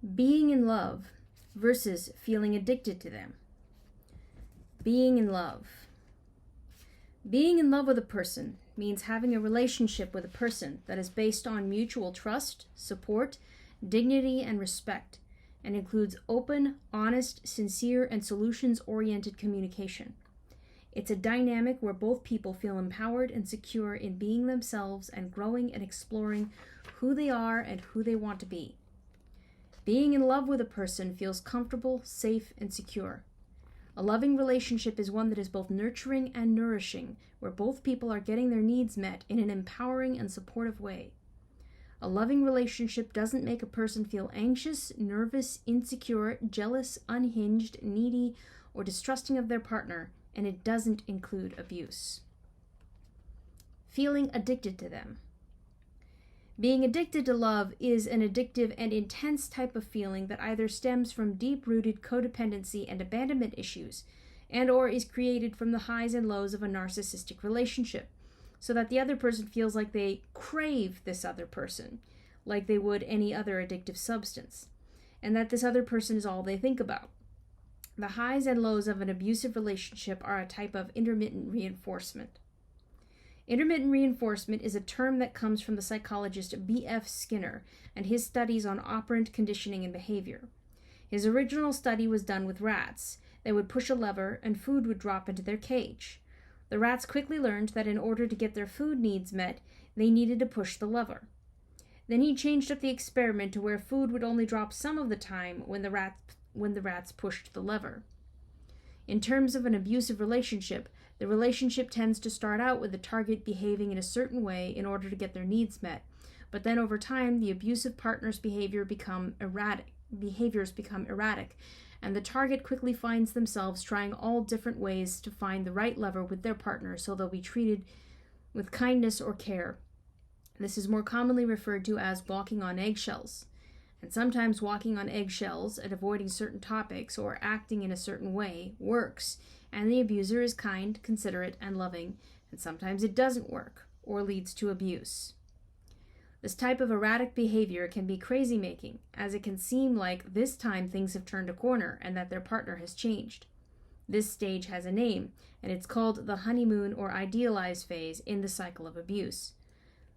Being in love versus feeling addicted to them. Being in love. Being in love with a person means having a relationship with a person that is based on mutual trust, support, dignity, and respect, and includes open, honest, sincere, and solutions-oriented communication. It's a dynamic where both people feel empowered and secure in being themselves and growing and exploring who they are and who they want to be. Being in love with a person feels comfortable, safe, and secure. A loving relationship is one that is both nurturing and nourishing, where both people are getting their needs met in an empowering and supportive way. A loving relationship doesn't make a person feel anxious, nervous, insecure, jealous, unhinged, needy, or distrusting of their partner, and it doesn't include abuse. Feeling addicted to them. Being addicted to love is an addictive and intense type of feeling that either stems from deep-rooted codependency and abandonment issues, and/or is created from the highs and lows of a narcissistic relationship, so that the other person feels like they crave this other person, like they would any other addictive substance, and that this other person is all they think about. The highs and lows of an abusive relationship are a type of intermittent reinforcement. Intermittent reinforcement is a term that comes from the psychologist B.F. Skinner and his studies on operant conditioning and behavior. His original study was done with rats. They would push a lever and food would drop into their cage. The rats quickly learned that in order to get their food needs met, they needed to push the lever. Then he changed up the experiment to where food would only drop some of the time when the rats pushed the lever. In terms of an abusive relationship, the relationship tends to start out with the target behaving in a certain way in order to get their needs met, but then over time the abusive partner's behaviors become erratic, and the target quickly finds themselves trying all different ways to find the right lever with their partner so they'll be treated with kindness or care. This is more commonly referred to as walking on eggshells. And sometimes walking on eggshells and avoiding certain topics or acting in a certain way works, and the abuser is kind, considerate, and loving, and sometimes it doesn't work or leads to abuse. This type of erratic behavior can be crazy-making, as it can seem like this time things have turned a corner and that their partner has changed. This stage has a name, and it's called the honeymoon or idealized phase in the cycle of abuse.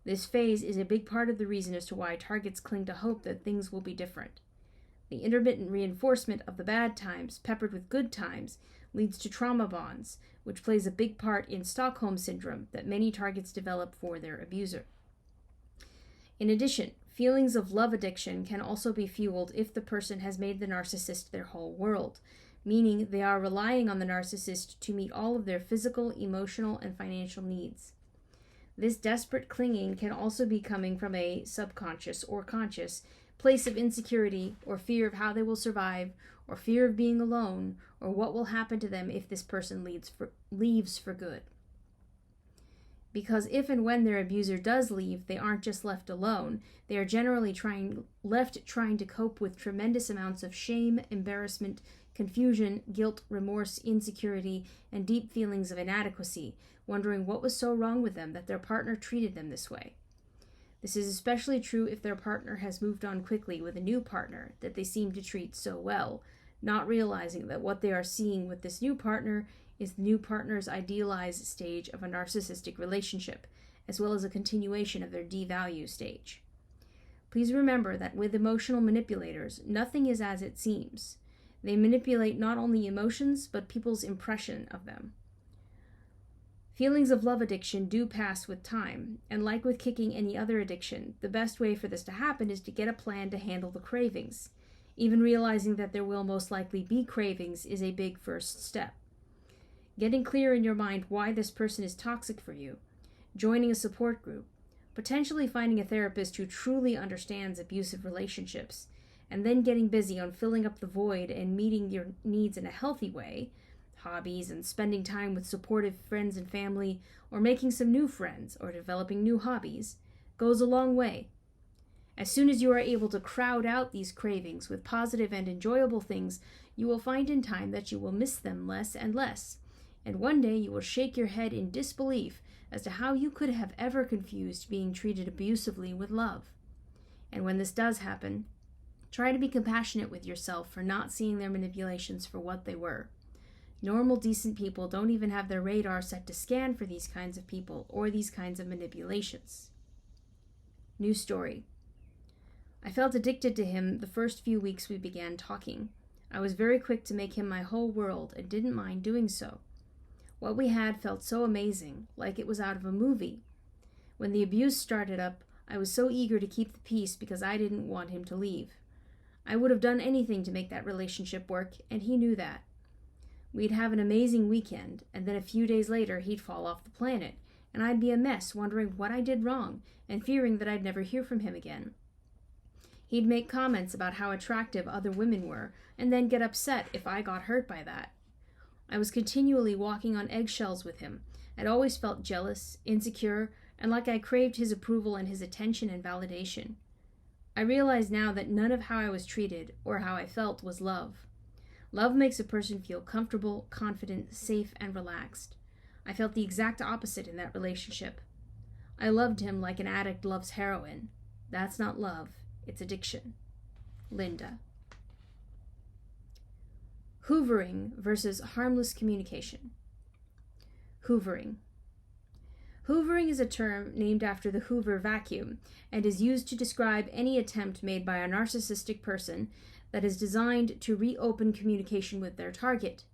This phase is a big part of the reason as to why targets cling to hope that things will be different. The intermittent reinforcement of the bad times, peppered with good times, leads to trauma bonds, which plays a big part in Stockholm syndrome that many targets develop for their abuser. In addition, feelings of love addiction can also be fueled if the person has made the narcissist their whole world, meaning they are relying on the narcissist to meet all of their physical, emotional, and financial needs. This desperate clinging can also be coming from a subconscious or conscious place of insecurity or fear of how they will survive, or fear of being alone, or what will happen to them if this person leaves for good. Because if and when their abuser does leave, they aren't just left alone. They are generally left trying to cope with tremendous amounts of shame, embarrassment, confusion, guilt, remorse, insecurity, and deep feelings of inadequacy, wondering what was so wrong with them that their partner treated them this way. This is especially true if their partner has moved on quickly with a new partner that they seem to treat so well, not realizing that what they are seeing with this new partner is the new partner's idealized stage of a narcissistic relationship, as well as a continuation of their devalue stage. Please remember that with emotional manipulators, nothing is as it seems. They manipulate not only emotions, but people's impression of them. Feelings of love addiction do pass with time, and like with kicking any other addiction, the best way for this to happen is to get a plan to handle the cravings. Even realizing that there will most likely be cravings is a big first step. Getting clear in your mind why this person is toxic for you, joining a support group, potentially finding a therapist who truly understands abusive relationships, and then getting busy on filling up the void and meeting your needs in a healthy way, hobbies and spending time with supportive friends and family, or making some new friends or developing new hobbies, goes a long way. As soon as you are able to crowd out these cravings with positive and enjoyable things, you will find in time that you will miss them less and less, and one day you will shake your head in disbelief as to how you could have ever confused being treated abusively with love. And when this does happen, Try to be compassionate with yourself for not seeing their manipulations for what they were. Normal, decent people don't even have their radar set to scan for these kinds of people or these kinds of manipulations. New story. I felt addicted to him the first few weeks we began talking. I was very quick to make him my whole world and didn't mind doing so. What we had felt so amazing, like it was out of a movie. When the abuse started up, I was so eager to keep the peace because I didn't want him to leave. I would have done anything to make that relationship work, and he knew that. We'd have an amazing weekend, and then a few days later he'd fall off the planet, and I'd be a mess wondering what I did wrong and fearing that I'd never hear from him again. He'd make comments about how attractive other women were, and then get upset if I got hurt by that. I was continually walking on eggshells with him. I'd always felt jealous, insecure, and like I craved his approval and his attention and validation. I realize now that none of how I was treated or how I felt was love. Love makes a person feel comfortable, confident, safe, and relaxed. I felt the exact opposite in that relationship. I loved him like an addict loves heroin. That's not love, it's addiction. Linda. Hoovering versus harmless communication. Hoovering. Hoovering is a term named after the Hoover vacuum and is used to describe any attempt made by a narcissistic person that is designed to reopen communication with their target.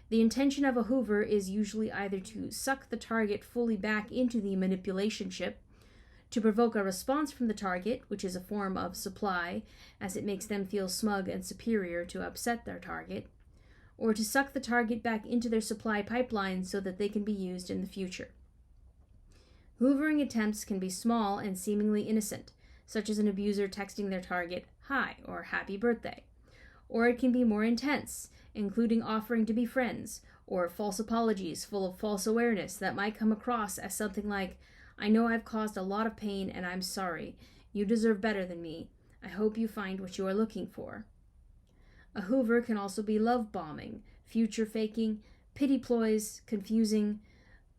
The intention of a Hoover is usually either to suck the target fully back into the manipulationship, to provoke a response from the target, which is a form of supply, as it makes them feel smug and superior to upset their target, or to suck the target back into their supply pipeline so that they can be used in the future. Hoovering attempts can be small and seemingly innocent, such as an abuser texting their target, "Hi" or "Happy birthday." Or it can be more intense, including offering to be friends, or false apologies full of false awareness that might come across as something like, "I know I've caused a lot of pain and I'm sorry. You deserve better than me. I hope you find what you are looking for." A Hoover can also be love bombing, future faking, pity ploys, confusing,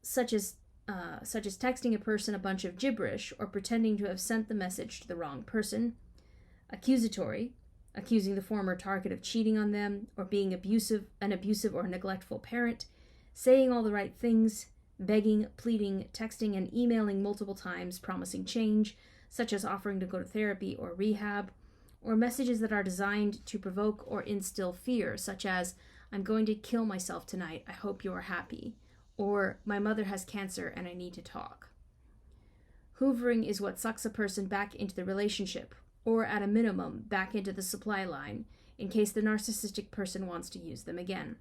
such as texting a person a bunch of gibberish or pretending to have sent the message to the wrong person. Accusatory, accusing the former target of cheating on them or being an abusive or neglectful parent. Saying all the right things, begging, pleading, texting, and emailing multiple times promising change, such as offering to go to therapy or rehab, or messages that are designed to provoke or instill fear, such as, "I'm going to kill myself tonight, I hope you are happy," or "My mother has cancer and I need to talk." Hoovering is what sucks a person back into the relationship, or at a minimum, back into the supply line, in case the narcissistic person wants to use them again.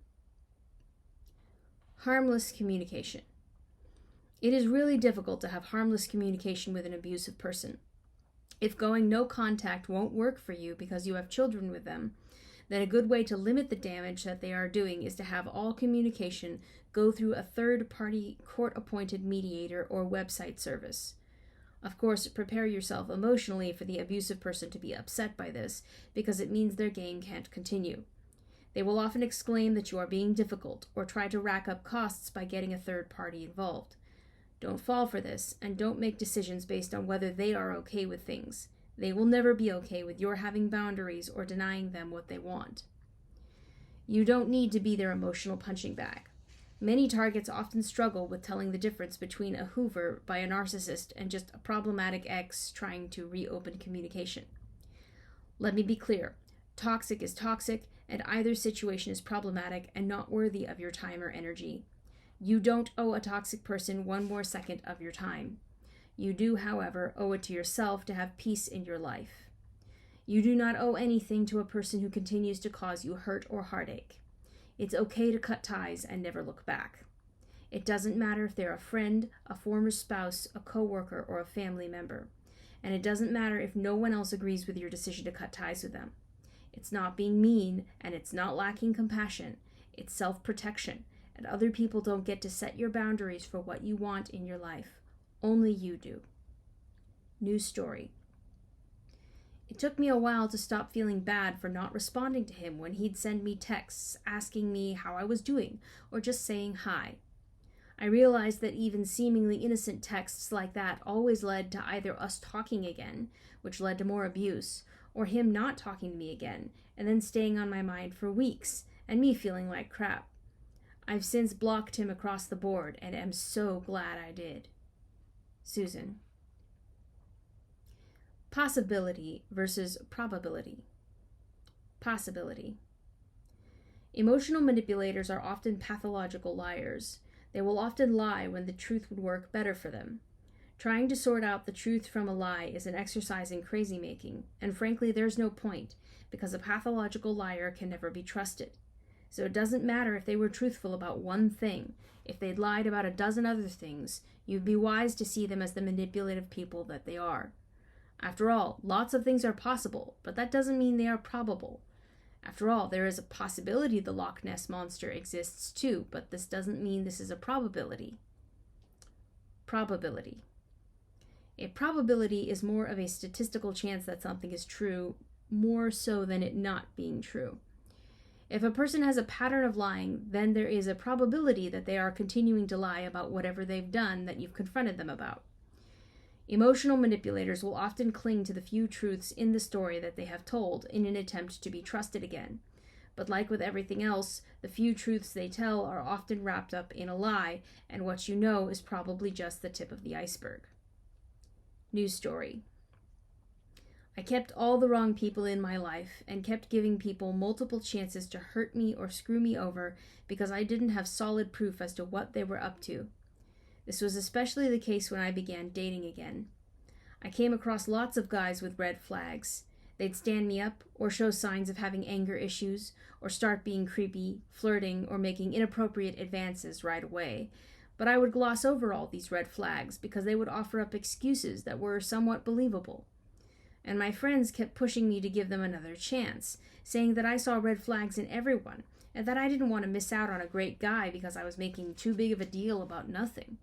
Harmless communication. It is really difficult to have harmless communication with an abusive person. If going no contact won't work for you because you have children with them, then a good way to limit the damage that they are doing is to have all communication go through a third-party court-appointed mediator or website service. Of course, prepare yourself emotionally for the abusive person to be upset by this, because it means their game can't continue. They will often exclaim that you are being difficult, or try to rack up costs by getting a third party involved. Don't fall for this, and don't make decisions based on whether they are okay with things. They will never be okay with your having boundaries or denying them what they want. You don't need to be their emotional punching bag. Many targets often struggle with telling the difference between a Hoover by a narcissist and just a problematic ex trying to reopen communication. Let me be clear. Toxic is toxic, and either situation is problematic and not worthy of your time or energy. You don't owe a toxic person one more second of your time. You do, however, owe it to yourself to have peace in your life. You do not owe anything to a person who continues to cause you hurt or heartache. It's okay to cut ties and never look back. It doesn't matter if they're a friend, a former spouse, a coworker, or a family member. And it doesn't matter if no one else agrees with your decision to cut ties with them. It's not being mean, and it's not lacking compassion. It's self-protection, and other people don't get to set your boundaries for what you want in your life. Only you do. New story. It took me a while to stop feeling bad for not responding to him when he'd send me texts asking me how I was doing, or just saying hi. I realized that even seemingly innocent texts like that always led to either us talking again, which led to more abuse, or him not talking to me again, and then staying on my mind for weeks, and me feeling like crap. I've since blocked him across the board, and am so glad I did. Susan. Possibility versus probability. Possibility. Emotional manipulators are often pathological liars. They will often lie when the truth would work better for them. Trying to sort out the truth from a lie is an exercise in crazy-making, and frankly, there's no point, because a pathological liar can never be trusted. So it doesn't matter if they were truthful about one thing. If they'd lied about a dozen other things, you'd be wise to see them as the manipulative people that they are. After all, lots of things are possible, but that doesn't mean they are probable. After all, there is a possibility the Loch Ness Monster exists too, but this doesn't mean this is a probability. Probability. A probability is more of a statistical chance that something is true, more so than it not being true. If a person has a pattern of lying, then there is a probability that they are continuing to lie about whatever they've done that you've confronted them about. Emotional manipulators will often cling to the few truths in the story that they have told in an attempt to be trusted again. But like with everything else, the few truths they tell are often wrapped up in a lie, and what you know is probably just the tip of the iceberg. News story. I kept all the wrong people in my life and kept giving people multiple chances to hurt me or screw me over because I didn't have solid proof as to what they were up to. This was especially the case when I began dating again. I came across lots of guys with red flags. They'd stand me up or show signs of having anger issues or start being creepy, flirting, or making inappropriate advances right away. But I would gloss over all these red flags because they would offer up excuses that were somewhat believable. And my friends kept pushing me to give them another chance, saying that I saw red flags in everyone and that I didn't want to miss out on a great guy because I was making too big of a deal about nothing.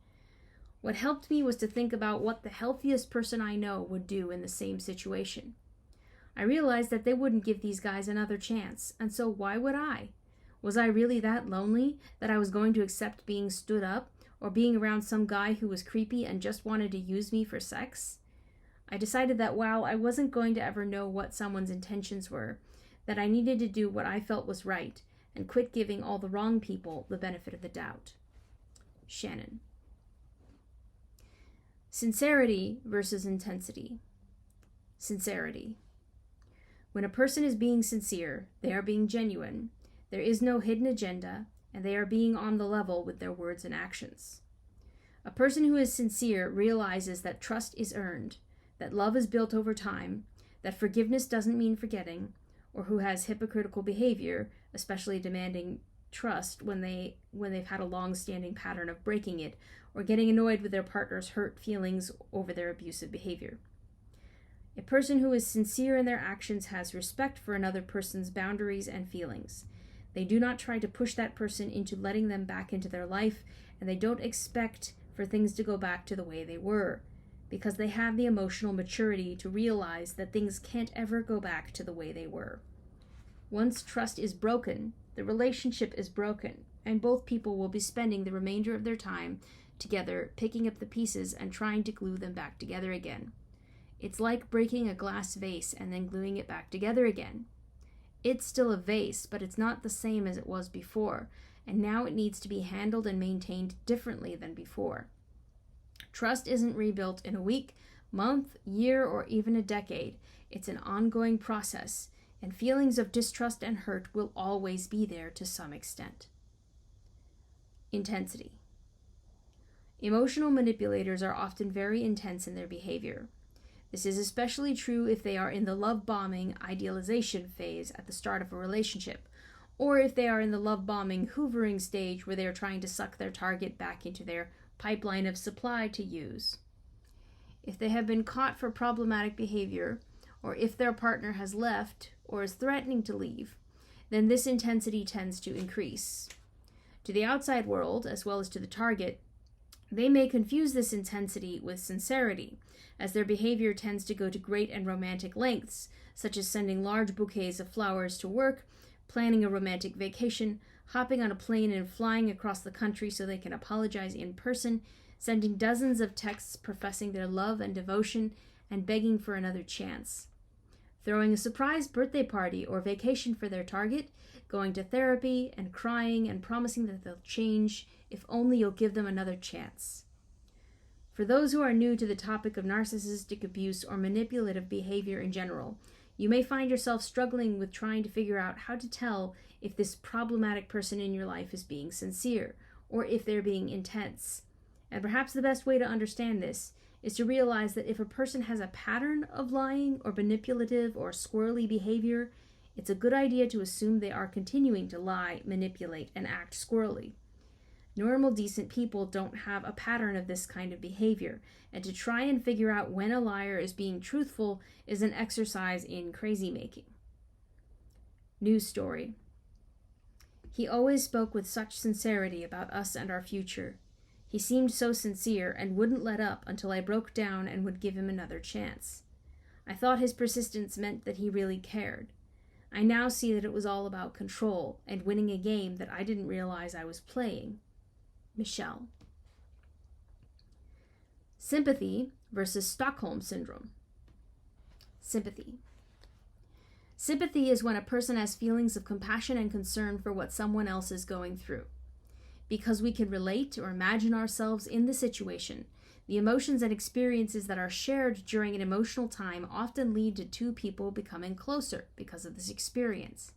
What helped me was to think about what the healthiest person I know would do in the same situation. I realized that they wouldn't give these guys another chance, and so why would I? Was I really that lonely that I was going to accept being stood up or being around some guy who was creepy and just wanted to use me for sex? I decided that while I wasn't going to ever know what someone's intentions were, that I needed to do what I felt was right and quit giving all the wrong people the benefit of the doubt. Shannon. Sincerity versus intensity. Sincerity. When a person is being sincere, they are being genuine. There is no hidden agenda, and they are being on the level with their words and actions. A person who is sincere realizes that trust is earned, that love is built over time, that forgiveness doesn't mean forgetting, or who has hypocritical behavior, especially demanding trust when they've had a long-standing pattern of breaking it, or getting annoyed with their partner's hurt feelings over their abusive behavior. A person who is sincere in their actions has respect for another person's boundaries and feelings. They do not try to push that person into letting them back into their life, and they don't expect for things to go back to the way they were, because they have the emotional maturity to realize that things can't ever go back to the way they were. Once trust is broken, the relationship is broken, and both people will be spending the remainder of their time together, picking up the pieces and trying to glue them back together again. It's like breaking a glass vase and then gluing it back together again. It's still a vase, but it's not the same as it was before, and now it needs to be handled and maintained differently than before. Trust isn't rebuilt in a week, month, year, or even a decade. It's an ongoing process, and feelings of distrust and hurt will always be there to some extent. Intensity. Emotional manipulators are often very intense in their behavior. This is especially true if they are in the love-bombing idealization phase at the start of a relationship, or if they are in the love-bombing hoovering stage where they are trying to suck their target back into their pipeline of supply to use. If they have been caught for problematic behavior, or if their partner has left or is threatening to leave, then this intensity tends to increase. To the outside world, as well as to the target, they may confuse this intensity with sincerity, as their behavior tends to go to great and romantic lengths, such as sending large bouquets of flowers to work, planning a romantic vacation, hopping on a plane and flying across the country so they can apologize in person, sending dozens of texts professing their love and devotion, and begging for another chance. throwing a surprise birthday party or vacation for their target, going to therapy and crying and promising that they'll change if only you'll give them another chance. For those who are new to the topic of narcissistic abuse or manipulative behavior in general, you may find yourself struggling with trying to figure out how to tell if this problematic person in your life is being sincere or if they're being intense. And perhaps the best way to understand this is to realize that if a person has a pattern of lying or manipulative or squirrely behavior, it's a good idea to assume they are continuing to lie, manipulate, and act squirrely. Normal, decent people don't have a pattern of this kind of behavior, and to try and figure out when a liar is being truthful is an exercise in crazy-making. News story. He always spoke with such sincerity about us and our future. He seemed so sincere and wouldn't let up until I broke down and would give him another chance. I thought his persistence meant that he really cared. I now see that it was all about control and winning a game that I didn't realize I was playing. Michelle. Sympathy versus Stockholm Syndrome. Sympathy. Sympathy is when a person has feelings of compassion and concern for what someone else is going through. Because we can relate or imagine ourselves in the situation, the emotions and experiences that are shared during an emotional time often lead to two people becoming closer because of this experience.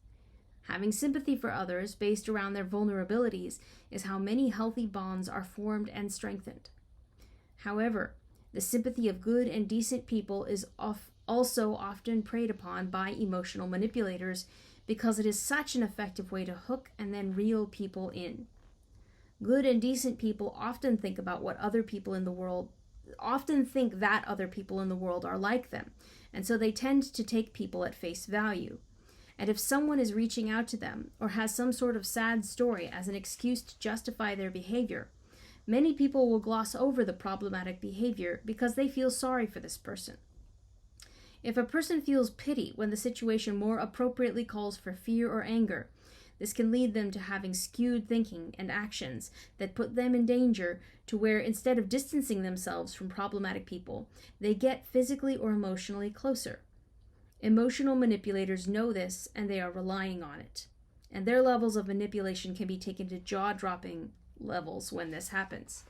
Having sympathy for others based around their vulnerabilities is how many healthy bonds are formed and strengthened. However, the sympathy of good and decent people is also often preyed upon by emotional manipulators because it is such an effective way to hook and then reel people in. Good and decent people often think that other people in the world are like them, and so they tend to take people at face value. And if someone is reaching out to them or has some sort of sad story as an excuse to justify their behavior, many people will gloss over the problematic behavior because they feel sorry for this person. If a person feels pity when the situation more appropriately calls for fear or anger, this can lead them to having skewed thinking and actions that put them in danger to where instead of distancing themselves from problematic people, they get physically or emotionally closer. Emotional manipulators know this and they are relying on it. And their levels of manipulation can be taken to jaw-dropping levels when this happens.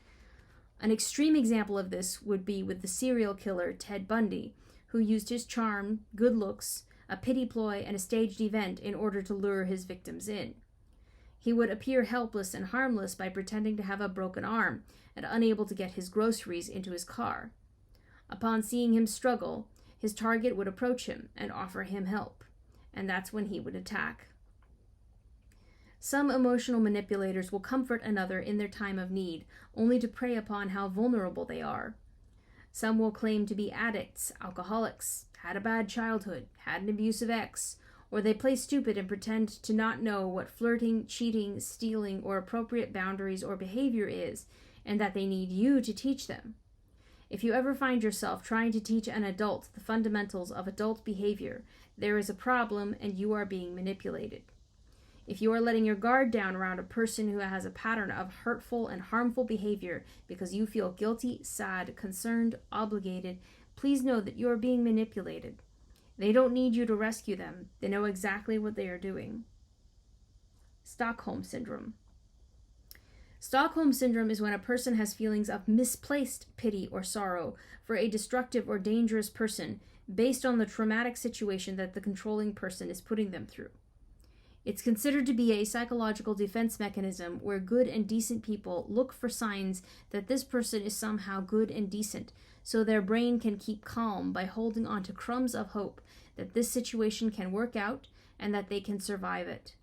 An extreme example of this would be with the serial killer Ted Bundy, who used his charm, good looks, a pity ploy, and a staged event in order to lure his victims in. He would appear helpless and harmless by pretending to have a broken arm and unable to get his groceries into his car. Upon seeing him struggle, his target would approach him and offer him help, and that's when he would attack. Some emotional manipulators will comfort another in their time of need, only to prey upon how vulnerable they are. Some will claim to be addicts, alcoholics, had a bad childhood, had an abusive ex, or they play stupid and pretend to not know what flirting, cheating, stealing, or appropriate boundaries or behavior is, and that they need you to teach them. If you ever find yourself trying to teach an adult the fundamentals of adult behavior, there is a problem and you are being manipulated. If you are letting your guard down around a person who has a pattern of hurtful and harmful behavior because you feel guilty, sad, concerned, obligated, please know that you are being manipulated. They don't need you to rescue them. They know exactly what they are doing. Stockholm Syndrome. Stockholm Syndrome is when a person has feelings of misplaced pity or sorrow for a destructive or dangerous person based on the traumatic situation that the controlling person is putting them through. It's considered to be a psychological defense mechanism where good and decent people look for signs that this person is somehow good and decent, so their brain can keep calm by holding on to crumbs of hope that this situation can work out and that they can survive it.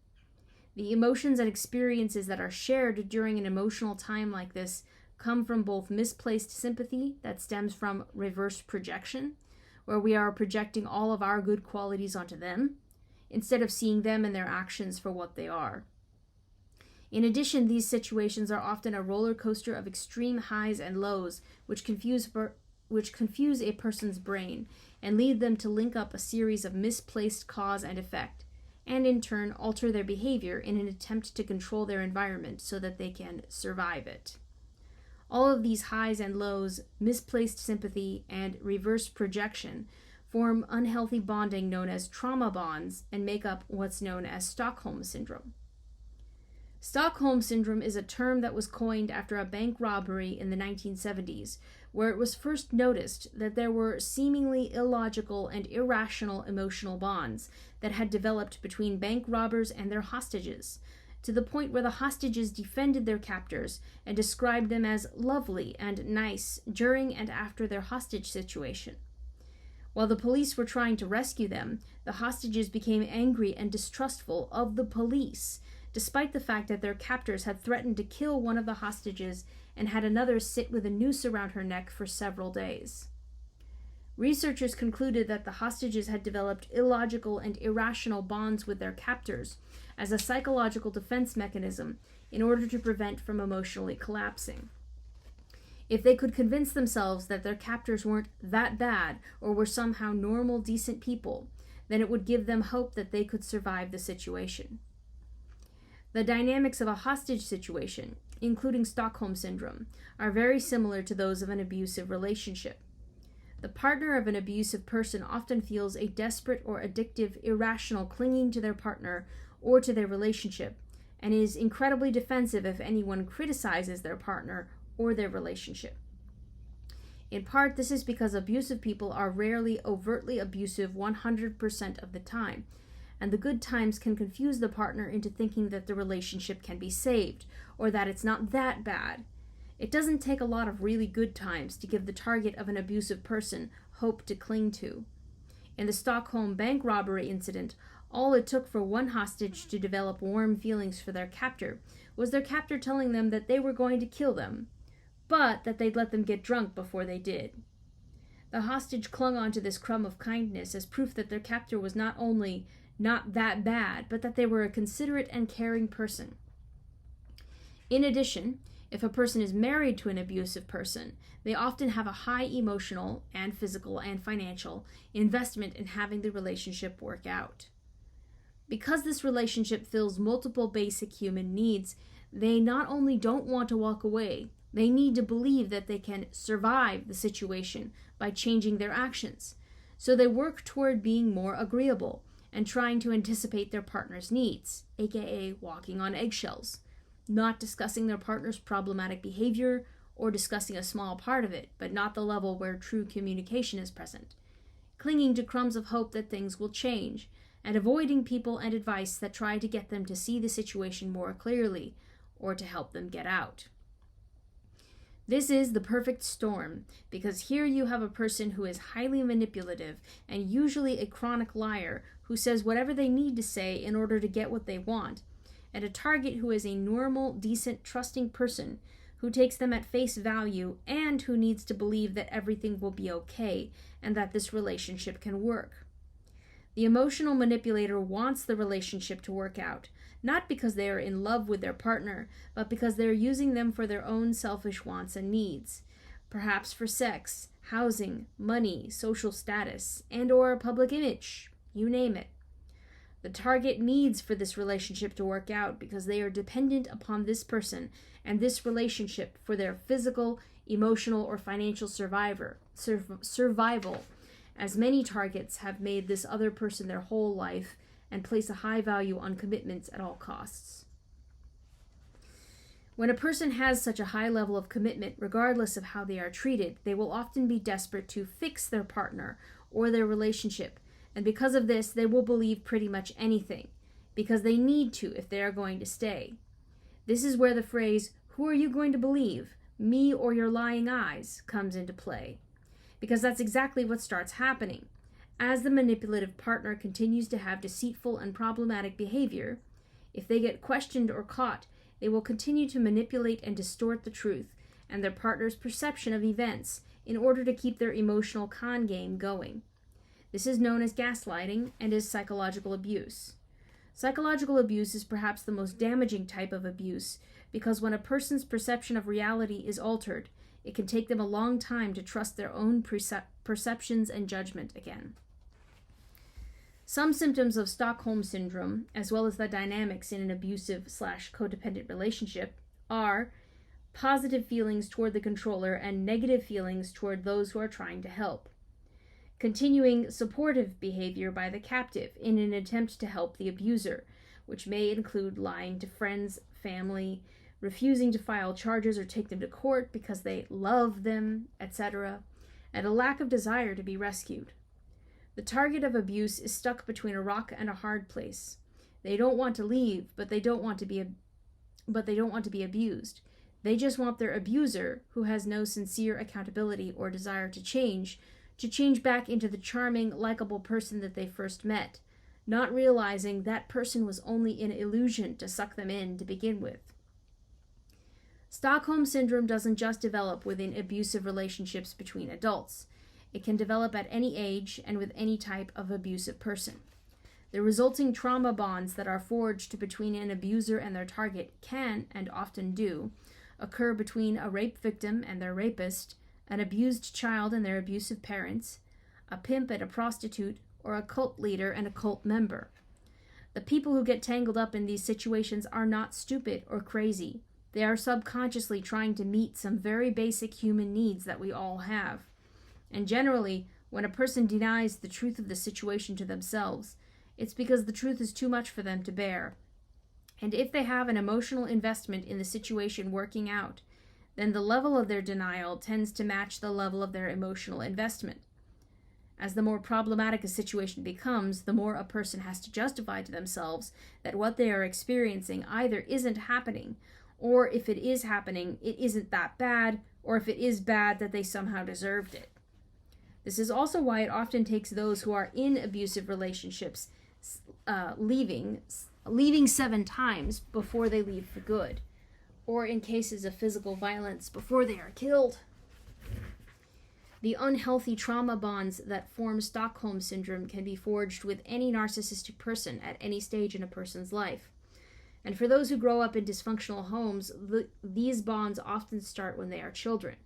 The emotions and experiences that are shared during an emotional time like this come from both misplaced sympathy that stems from reverse projection, where we are projecting all of our good qualities onto them, instead of seeing them and their actions for what they are. In addition, these situations are often a roller coaster of extreme highs and lows, which confuse a person's brain and lead them to link up a series of misplaced cause and effect, and in turn alter their behavior in an attempt to control their environment so that they can survive it. All of these highs and lows, misplaced sympathy, and reverse projection form unhealthy bonding known as trauma bonds, and make up what's known as Stockholm Syndrome. Stockholm Syndrome is a term that was coined after a bank robbery in the 1970s, where it was first noticed that there were seemingly illogical and irrational emotional bonds that had developed between bank robbers and their hostages, to the point where the hostages defended their captors and described them as lovely and nice during and after their hostage situation. While the police were trying to rescue them, the hostages became angry and distrustful of the police, despite the fact that their captors had threatened to kill one of the hostages and had another sit with a noose around her neck for several days. Researchers concluded that the hostages had developed illogical and irrational bonds with their captors as a psychological defense mechanism in order to prevent from emotionally collapsing. If they could convince themselves that their captors weren't that bad or were somehow normal, decent people, then it would give them hope that they could survive the situation. The dynamics of a hostage situation, including Stockholm Syndrome, are very similar to those of an abusive relationship. The partner of an abusive person often feels a desperate or addictive, irrational clinging to their partner or to their relationship, and is incredibly defensive if anyone criticizes their partner or their relationship. In part, this is because abusive people are rarely overtly abusive 100% of the time, and the good times can confuse the partner into thinking that the relationship can be saved, or that it's not that bad. It doesn't take a lot of really good times to give the target of an abusive person hope to cling to. In the Stockholm bank robbery incident, all it took for one hostage to develop warm feelings for their captor was their captor telling them that they were going to kill them, but that they'd let them get drunk before they did. The hostage clung onto this crumb of kindness as proof that their captor was not only not that bad, but that they were a considerate and caring person. In addition, if a person is married to an abusive person, they often have a high emotional and physical and financial investment in having the relationship work out. Because this relationship fills multiple basic human needs, they not only don't want to walk away, they need to believe that they can survive the situation by changing their actions. So they work toward being more agreeable and trying to anticipate their partner's needs, aka walking on eggshells, not discussing their partner's problematic behavior or discussing a small part of it, but not the level where true communication is present, clinging to crumbs of hope that things will change, and avoiding people and advice that try to get them to see the situation more clearly or to help them get out. This is the perfect storm, because here you have a person who is highly manipulative and usually a chronic liar who says whatever they need to say in order to get what they want, and a target who is a normal, decent, trusting person who takes them at face value and who needs to believe that everything will be okay and that this relationship can work. The emotional manipulator wants the relationship to work out, not because they are in love with their partner, but because they are using them for their own selfish wants and needs, perhaps for sex, housing, money, social status, and/or public image, you name it. The target needs for this relationship to work out because they are dependent upon this person and this relationship for their physical, emotional, or financial survival, as many targets have made this other person their whole life and place a high value on commitments at all costs. When a person has such a high level of commitment, regardless of how they are treated, they will often be desperate to fix their partner or their relationship, and because of this, they will believe pretty much anything, because they need to if they are going to stay. This is where the phrase, "Who are you going to believe, me or your lying eyes?" comes into play, because that's exactly what starts happening. As the manipulative partner continues to have deceitful and problematic behavior, if they get questioned or caught, they will continue to manipulate and distort the truth and their partner's perception of events in order to keep their emotional con game going. This is known as gaslighting and is psychological abuse. Psychological abuse is perhaps the most damaging type of abuse because when a person's perception of reality is altered, it can take them a long time to trust their own perceptions and judgment again. Some symptoms of Stockholm Syndrome, as well as the dynamics in an abusive/codependent relationship, are positive feelings toward the controller and negative feelings toward those who are trying to help. continuing supportive behavior by the captive in an attempt to help the abuser, which may include lying to friends, family, refusing to file charges or take them to court because they love them, etc., and a lack of desire to be rescued. The target of abuse is stuck between a rock and a hard place. They don't want to leave, but they don't want to be abused. They just want their abuser, who has no sincere accountability or desire to change back into the charming, likable person that they first met, not realizing that person was only an illusion to suck them in to begin with. Stockholm Syndrome doesn't just develop within abusive relationships between adults. It can develop at any age and with any type of abusive person. The resulting trauma bonds that are forged between an abuser and their target can, and often do, occur between a rape victim and their rapist, an abused child and their abusive parents, a pimp and a prostitute, or a cult leader and a cult member. The people who get tangled up in these situations are not stupid or crazy. They are subconsciously trying to meet some very basic human needs that we all have. And generally, when a person denies the truth of the situation to themselves, it's because the truth is too much for them to bear. And if they have an emotional investment in the situation working out, then the level of their denial tends to match the level of their emotional investment. As the more problematic a situation becomes, the more a person has to justify to themselves that what they are experiencing either isn't happening, or if it is happening, it isn't that bad, or if it is bad, that they somehow deserved it. This is also why it often takes those who are in abusive relationships leaving 7 times before they leave for good, or in cases of physical violence before they are killed. The unhealthy trauma bonds that form Stockholm Syndrome can be forged with any narcissistic person at any stage in a person's life. And for those who grow up in dysfunctional homes, these bonds often start when they are children.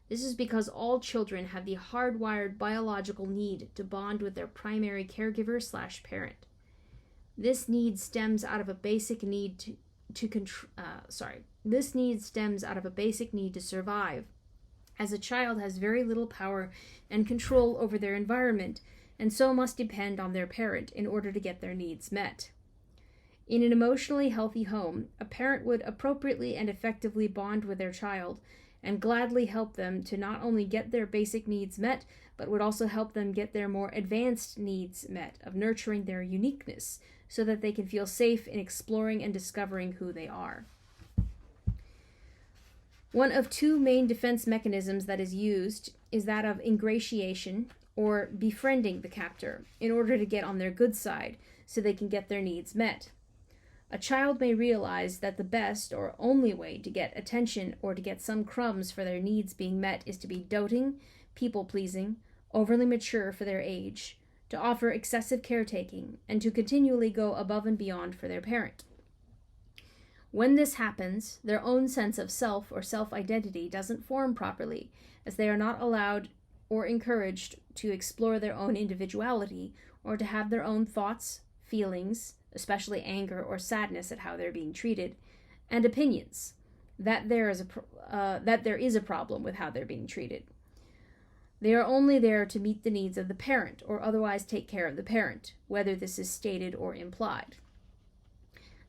This is because all children have the hardwired biological need to bond with their primary caregiver/parent. This need stems out of a basic need to survive, as a child has very little power and control over their environment, and so must depend on their parent in order to get their needs met. In an emotionally healthy home, a parent would appropriately and effectively bond with their child and gladly help them to not only get their basic needs met, but would also help them get their more advanced needs met of nurturing their uniqueness so that they can feel safe in exploring and discovering who they are. One of 2 main defense mechanisms that is used is that of ingratiation, or befriending the captor, in order to get on their good side so they can get their needs met. A child may realize that the best or only way to get attention or to get some crumbs for their needs being met is to be doting, people-pleasing, overly mature for their age, to offer excessive caretaking, and to continually go above and beyond for their parent. When this happens, their own sense of self or self-identity doesn't form properly, as they are not allowed or encouraged to explore their own individuality or to have their own thoughts, feelings, especially anger or sadness at how they're being treated, and opinions that there is a problem with how they're being treated. They are only there to meet the needs of the parent or otherwise take care of the parent, whether this is stated or implied.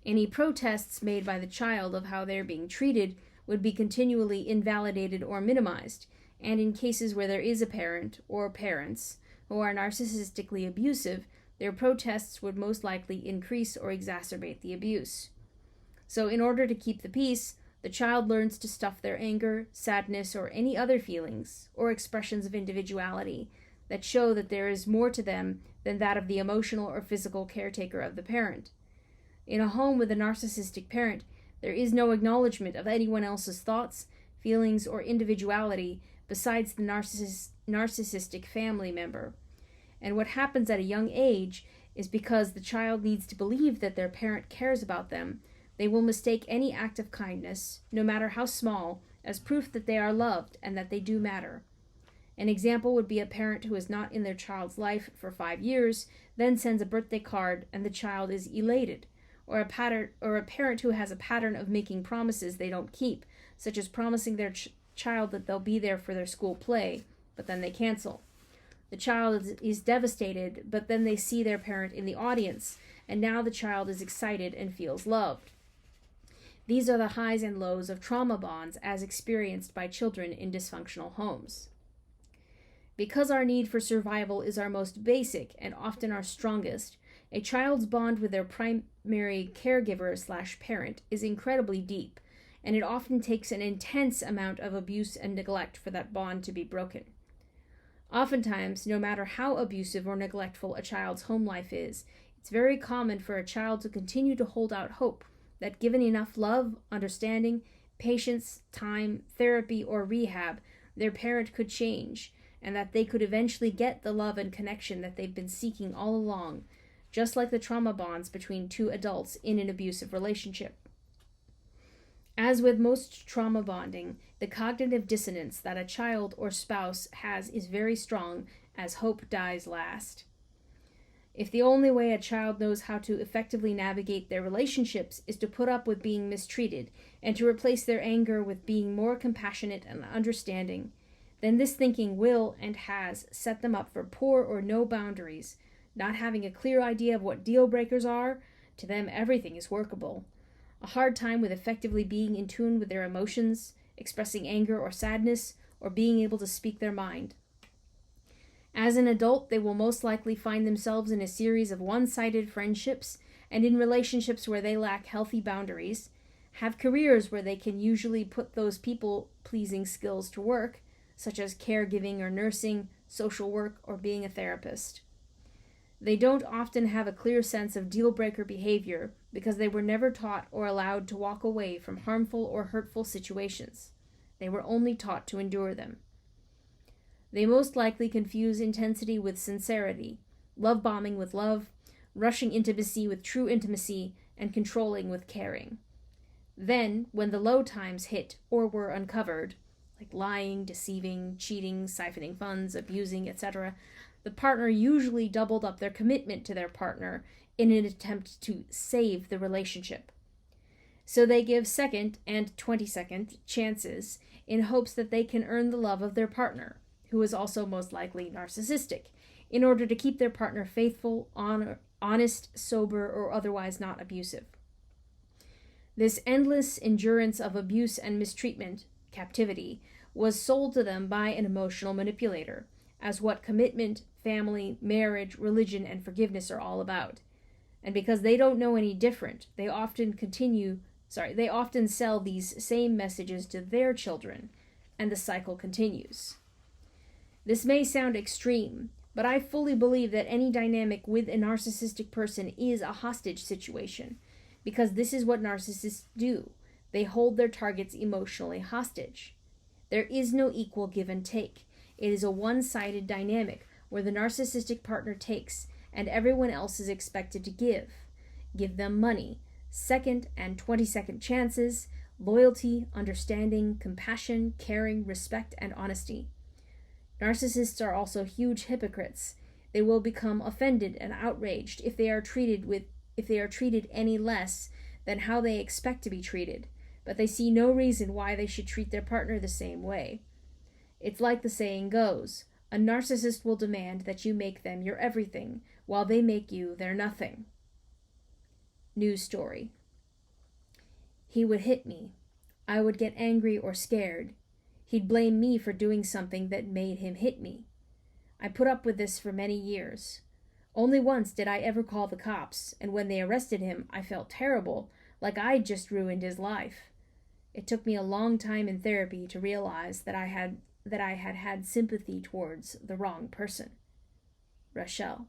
Any protests made by the child of how they're being treated would be continually invalidated or minimized, and in cases where there is a parent or parents who are narcissistically abusive, their protests would most likely increase or exacerbate the abuse. So in order to keep the peace, the child learns to stuff their anger, sadness, or any other feelings or expressions of individuality that show that there is more to them than that of the emotional or physical caretaker of the parent. In a home with a narcissistic parent, there is no acknowledgement of anyone else's thoughts, feelings, or individuality besides the narcissistic family member. And what happens at a young age is because the child needs to believe that their parent cares about them, they will mistake any act of kindness, no matter how small, as proof that they are loved and that they do matter. An example would be a parent who is not in their child's life for 5 years, then sends a birthday card and the child is elated, or a parent who has a pattern of making promises they don't keep, such as promising their child that they'll be there for their school play, but then they cancel. The child is devastated, but then they see their parent in the audience, and now the child is excited and feels loved. These are the highs and lows of trauma bonds as experienced by children in dysfunctional homes. Because our need for survival is our most basic and often our strongest, a child's bond with their primary caregiver/parent is incredibly deep, and it often takes an intense amount of abuse and neglect for that bond to be broken. Oftentimes, no matter how abusive or neglectful a child's home life is, it's very common for a child to continue to hold out hope that given enough love, understanding, patience, time, therapy, or rehab, their parent could change, and that they could eventually get the love and connection that they've been seeking all along, just like the trauma bonds between two adults in an abusive relationship. As with most trauma bonding, the cognitive dissonance that a child or spouse has is very strong as hope dies last. If the only way a child knows how to effectively navigate their relationships is to put up with being mistreated and to replace their anger with being more compassionate and understanding, then this thinking will and has set them up for poor or no boundaries. Not having a clear idea of what deal breakers are, to them everything is workable. A hard time with effectively being in tune with their emotions, expressing anger or sadness, or being able to speak their mind. As an adult, they will most likely find themselves in a series of one-sided friendships and in relationships where they lack healthy boundaries, have careers where they can usually put those people-pleasing skills to work, such as caregiving or nursing, social work, or being a therapist. They don't often have a clear sense of deal-breaker behavior because they were never taught or allowed to walk away from harmful or hurtful situations. They were only taught to endure them. They most likely confuse intensity with sincerity, love bombing with love, rushing intimacy with true intimacy, and controlling with caring. Then, when the low times hit or were uncovered, like lying, deceiving, cheating, siphoning funds, abusing, etc., the partner usually doubled up their commitment to their partner in an attempt to save the relationship. So they give second and 22nd chances in hopes that they can earn the love of their partner, who is also most likely narcissistic, in order to keep their partner faithful, honest, sober, or otherwise not abusive. This endless endurance of abuse and mistreatment, captivity, was sold to them by an emotional manipulator as what commitment, family, marriage, religion, and forgiveness are all about. And because they don't know any different, they often sell these same messages to their children, and the cycle continues. This may sound extreme, but I fully believe that any dynamic with a narcissistic person is a hostage situation, because this is what narcissists do. They hold their targets emotionally hostage. There is no equal give and take. It is a one-sided dynamic where the narcissistic partner takes and everyone else is expected to give. Give them money, second and 22nd chances, loyalty, understanding, compassion, caring, respect, and honesty. Narcissists are also huge hypocrites. They will become offended and outraged if they are treated any less than how they expect to be treated, but they see no reason why they should treat their partner the same way. It's like the saying goes, a narcissist will demand that you make them your everything, while they make you their nothing. News story. He would hit me. I would get angry or scared. He'd blame me for doing something that made him hit me. I put up with this for many years. Only once did I ever call the cops, and when they arrested him, I felt terrible, like I'd just ruined his life. It took me a long time in therapy to realize that I had sympathy towards the wrong person. Rochelle.